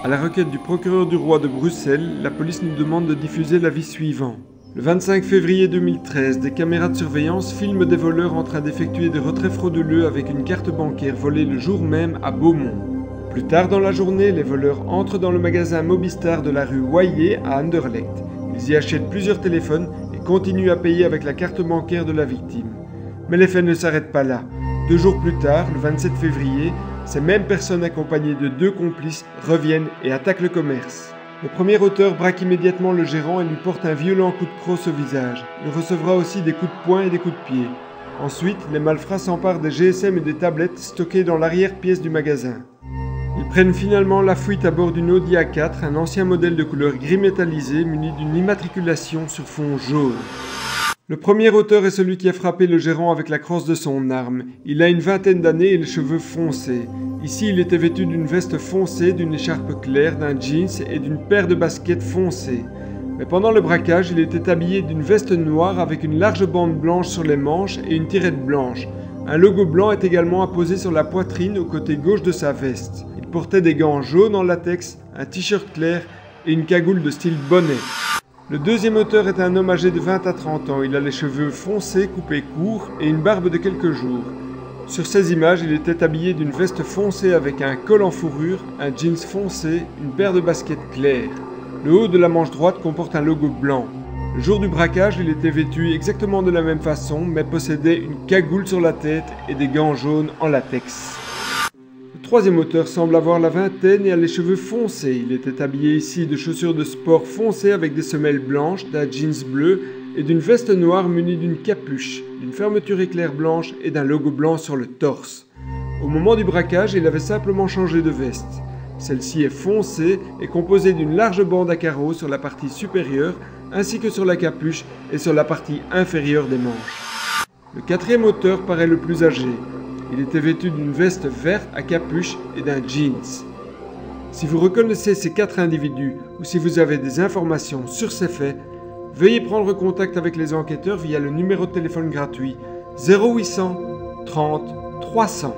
À la requête du procureur du roi de Bruxelles, la police nous demande de diffuser l'avis suivant. Le 25 février 2013, des caméras de surveillance filment des voleurs en train d'effectuer des retraits frauduleux avec une carte bancaire volée le jour même à Beaumont. Plus tard dans la journée, les voleurs entrent dans le magasin Mobistar de la rue Wayer à Anderlecht. Ils y achètent plusieurs téléphones et continuent à payer avec la carte bancaire de la victime. Mais les faits ne s'arrêtent pas là. 2 jours plus tard, le 27 février, ces mêmes personnes accompagnées de 2 complices reviennent et attaquent le commerce. Le premier auteur braque immédiatement le gérant et lui porte un violent coup de crosse au visage. Il recevra aussi des coups de poing et des coups de pied. Ensuite, les malfrats s'emparent des GSM et des tablettes stockées dans l'arrière-pièce du magasin. Ils prennent finalement la fuite à bord d'une Audi A4, un ancien modèle de couleur gris métallisé muni d'une immatriculation sur fond jaune. Le premier auteur est celui qui a frappé le gérant avec la crosse de son arme. Il a une vingtaine d'années et les cheveux foncés. Ici, il était vêtu d'une veste foncée, d'une écharpe claire, d'un jeans et d'une paire de baskets foncées. Mais pendant le braquage, il était habillé d'une veste noire avec une large bande blanche sur les manches et une tirette blanche. Un logo blanc est également apposé sur la poitrine au côté gauche de sa veste. Il portait des gants jaunes en latex, un t-shirt clair et une cagoule de style bonnet. Le deuxième auteur est un homme âgé de 20 à 30 ans. Il a les cheveux foncés, coupés courts et une barbe de quelques jours. Sur ces images, il était habillé d'une veste foncée avec un col en fourrure, un jeans foncé, une paire de baskets claires. Le haut de la manche droite comporte un logo blanc. Le jour du braquage, il était vêtu exactement de la même façon, mais possédait une cagoule sur la tête et des gants jaunes en latex. Le troisième auteur semble avoir la vingtaine et a les cheveux foncés. Il était habillé ici de chaussures de sport foncées avec des semelles blanches, d'un jeans bleu et d'une veste noire munie d'une capuche, d'une fermeture éclair blanche et d'un logo blanc sur le torse. Au moment du braquage, il avait simplement changé de veste. Celle-ci est foncée et composée d'une large bande à carreaux sur la partie supérieure ainsi que sur la capuche et sur la partie inférieure des manches. Le quatrième auteur paraît le plus âgé. Il était vêtu d'une veste verte à capuche et d'un jeans. Si vous reconnaissez ces 4 individus ou si vous avez des informations sur ces faits, veuillez prendre contact avec les enquêteurs via le numéro de téléphone gratuit 0800 30 300.